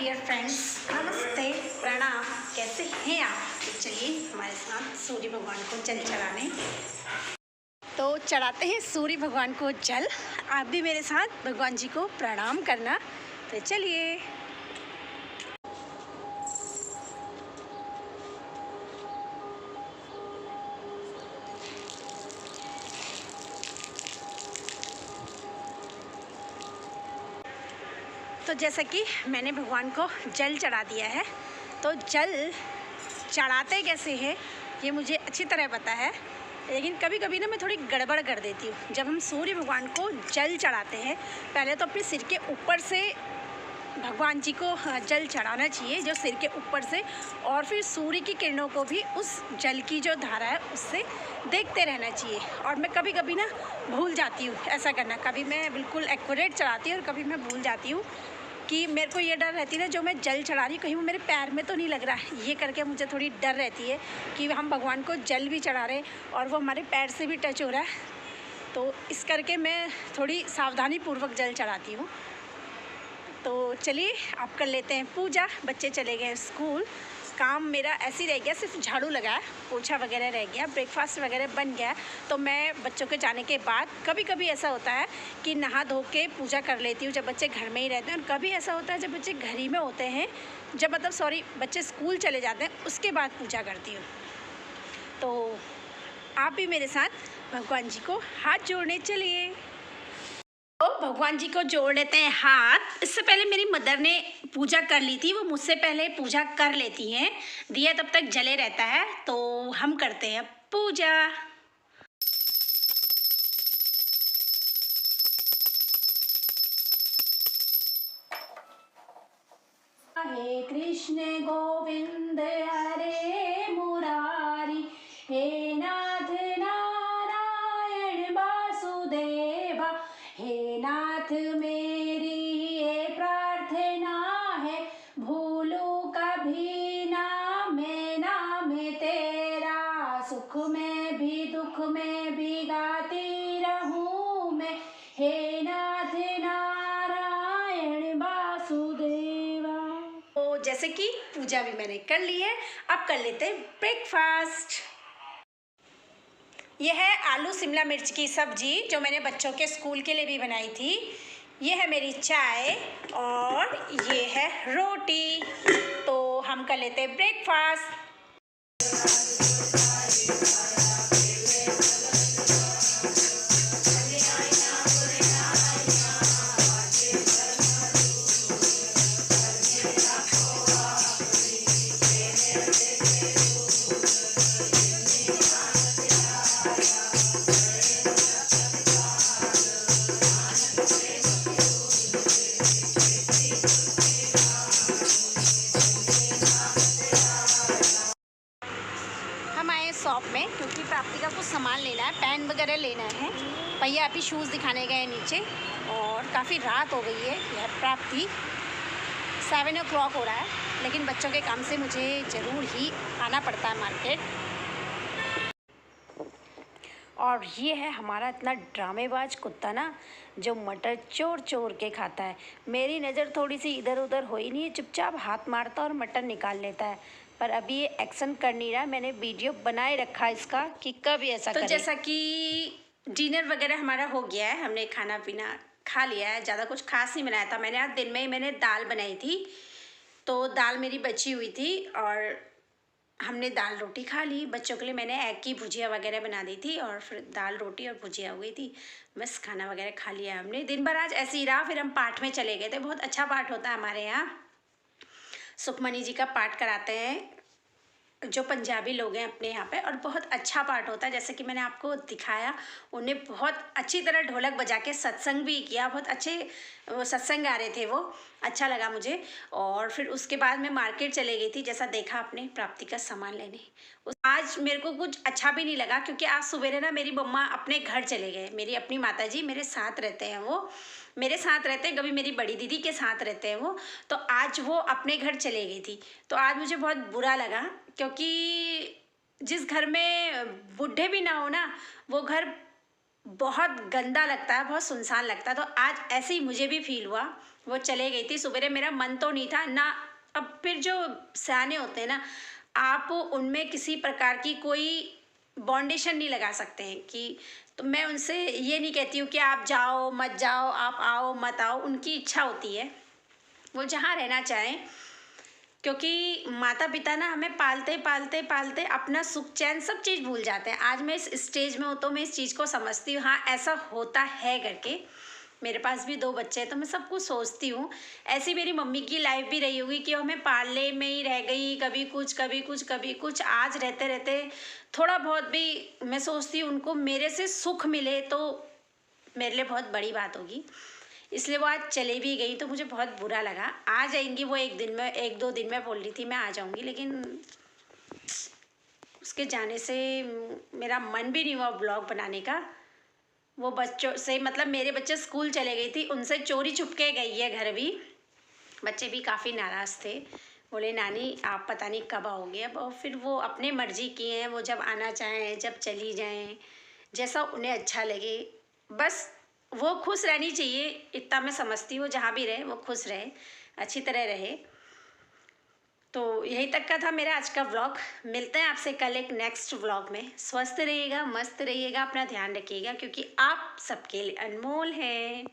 Dear friends, नमस्ते, प्रणाम। कैसे हैं आप? तो चलिए हमारे साथ सूर्य भगवान को जल चढ़ाने। तो चढ़ाते हैं सूर्य भगवान को जल। आप भी मेरे साथ भगवान जी को प्रणाम करना। तो चलिए। तो जैसा कि मैंने भगवान को जल चढ़ा दिया है, तो जल चढ़ाते कैसे हैं ये मुझे अच्छी तरह पता है, लेकिन कभी कभी ना मैं थोड़ी गड़बड़ कर देती हूँ। जब हम सूर्य भगवान को जल चढ़ाते हैं, पहले तो अपने सिर के ऊपर से भगवान जी को जल चढ़ाना चाहिए, जो सिर के ऊपर से, और फिर सूर्य की किरणों को भी उस जल की जो धारा है उससे देखते रहना चाहिए। और मैं कभी कभी ना भूल जाती हूँ ऐसा करना। कभी मैं बिल्कुल एक्यूरेट चढ़ाती हूँ और कभी मैं भूल जाती हूँ कि मेरे को ये डर रहती है ना, जो मैं जल चढ़ा रही हूँ कहीं वो मेरे पैर में तो नहीं लग रहा है। ये करके मुझे थोड़ी डर रहती है कि हम भगवान को जल भी चढ़ा रहे हैं और वो हमारे पैर से भी टच हो रहा है। तो इस करके मैं थोड़ी सावधानी पूर्वक जल चढ़ाती हूँ। तो चलिए आप कर लेते हैं पूजा। बच्चे चले गए स्कूल। काम मेरा ऐसे ही रह गया, सिर्फ झाड़ू लगा है, पोछा वगैरह रह गया, ब्रेकफास्ट वगैरह बन गया। तो मैं बच्चों के जाने के बाद कभी कभी ऐसा होता है कि नहा धो के पूजा कर लेती हूँ जब बच्चे घर में ही रहते हैं। और कभी ऐसा होता है जब बच्चे घर ही में होते हैं, जब बच्चे स्कूल चले जाते हैं, उसके बाद पूजा करती हूँ। तो आप भी मेरे साथ भगवान जी को हाथ जोड़ने चलिए। तो भगवान जी को जोड़ लेते हैं हाथ। इससे पहले मेरी मदर ने पूजा कर ली थी, वो मुझसे पहले पूजा कर लेती हैं। दिया तब तक जले रहता है, तो हम करते हैं पूजा। हे कृष्ण गोविंद हरे मुरारी, हे नाथ नारायण वासुदेवा। हे नाथ मेरी ये प्रार्थना है, भूलूं कभी ना मैं नाम तेरा। सुख में भी दुख में भी गाती रहूं मैं, हे नाथ नारायण वासुदेवा। तो जैसे कि पूजा भी मैंने कर ली है, अब कर लेते हैं ब्रेकफास्ट। यह है आलू शिमला मिर्च की सब्जी, जो मैंने बच्चों के स्कूल के लिए भी बनाई थी। ये है मेरी चाय और ये है रोटी। तो हम कर लेते हैं ब्रेकफास्ट। शॉप में, क्योंकि प्राप्ति का कुछ सामान लेना है, पेन वगैरह लेना है। भैया अभी शूज़ दिखाने गए नीचे और काफ़ी रात हो गई है। यह प्राप्ति 7 o'clock हो रहा है, लेकिन बच्चों के काम से मुझे ज़रूर ही आना पड़ता है मार्केट। और ये है हमारा इतना ड्रामेबाज कुत्ता ना, जो मटर चोर चोर के खाता है। मेरी नज़र थोड़ी सी इधर उधर हो ही नहीं है, चुपचाप हाथ मारता और मटर निकाल लेता है। पर अभी ये एक्शन कर नहीं रहा। मैंने वीडियो बनाए रखा इसका कि कब ऐसा करे। तो जैसा कि डिनर वगैरह हमारा हो गया है, हमने खाना पीना खा लिया है। ज़्यादा कुछ खास नहीं बनाया था मैंने। आज दिन में ही मैंने दाल बनाई थी, तो दाल मेरी बची हुई थी और हमने दाल रोटी खा ली। बच्चों के लिए मैंने एग की भुजिया वगैरह बना दी थी और फिर दाल रोटी और भुजिया हो गई थी। बस खाना वगैरह खा लिया हमने। दिन भर आज ऐसे ही रहा। फिर हम पाठ में चले गए थे। बहुत अच्छा पाठ होता है हमारे यहाँ। सुखमनी जी का पाठ कराते हैं जो पंजाबी लोग हैं अपने यहाँ पे, और बहुत अच्छा पाठ होता है। जैसे कि मैंने आपको दिखाया, उन्हें बहुत अच्छी तरह ढोलक बजा के सत्संग भी किया। बहुत अच्छे सत्संग गा रहे थे वो, अच्छा लगा मुझे। और फिर उसके बाद मैं मार्केट चले गई थी, जैसा देखा आपने, प्राप्ति का सामान लेने। आज मेरे को कुछ अच्छा भी नहीं लगा, क्योंकि आज सवेरे ना मेरी मम्मा अपने घर चले गए। मेरी अपनी माता जी मेरे साथ रहते हैं, वो मेरे साथ रहते हैं, कभी मेरी बड़ी दीदी के साथ रहते हैं वो। तो आज वो अपने घर चले गई थी। तो आज मुझे बहुत बुरा लगा, क्योंकि जिस घर में बूढ़े भी ना हो ना, वो घर बहुत गंदा लगता है, बहुत सुनसान लगता है। तो आज ऐसे ही मुझे भी फील हुआ वो चले गई थी सवेरे। मेरा मन तो नहीं था ना। अब फिर जो सयाने होते हैं ना, आप उनमें किसी प्रकार की कोई बाउंडेशन नहीं लगा सकते हैं कि, तो मैं उनसे ये नहीं कहती हूँ कि आप जाओ मत जाओ, आप आओ मत आओ, उनकी इच्छा होती है, वो जहाँ रहना चाहें। क्योंकि माता पिता ना हमें पालते पालते पालते अपना सुख चैन सब चीज़ भूल जाते हैं। आज मैं इस स्टेज में हूँ तो मैं इस चीज़ को समझती हूँ, हाँ ऐसा होता है करके। मेरे पास भी 2 बच्चे हैं तो मैं सब कुछ सोचती हूँ। ऐसी मेरी मम्मी की लाइफ भी रही होगी कि हमें पालने में ही रह गई, कभी कुछ कभी कुछ कभी कुछ। आज रहते रहते थोड़ा बहुत भी मैं सोचती हूँ उनको मेरे से सुख मिले तो मेरे लिए बहुत बड़ी बात होगी। इसलिए वो आज चले भी गई तो मुझे बहुत बुरा लगा। आ जाएंगी वो एक दिन में, 1-2 दिन में बोल रही थी मैं आ जाऊंगी, लेकिन उसके जाने से मेरा मन भी नहीं हुआ ब्लॉग बनाने का। वो बच्चों से, मतलब मेरे बच्चे स्कूल चले गई थी, उनसे चोरी छुपके गई है घर भी। बच्चे भी काफ़ी नाराज़ थे, बोले नानी आप पता नहीं कब आओगे अब। और फिर वो अपने मर्जी की हैं, वो जब आना चाहें जब चली जाएं, जैसा उन्हें अच्छा लगे। बस वो खुश रहनी चाहिए, इतना मैं समझती हूँ। जहाँ भी रहे वो खुश रहे, अच्छी तरह रहे। तो यही तक का था मेरा आज का व्लॉग। मिलते हैं आपसे कल एक नेक्स्ट व्लॉग में। स्वस्थ रहिएगा, मस्त रहिएगा, अपना ध्यान रखिएगा, क्योंकि आप सबके लिए अनमोल हैं।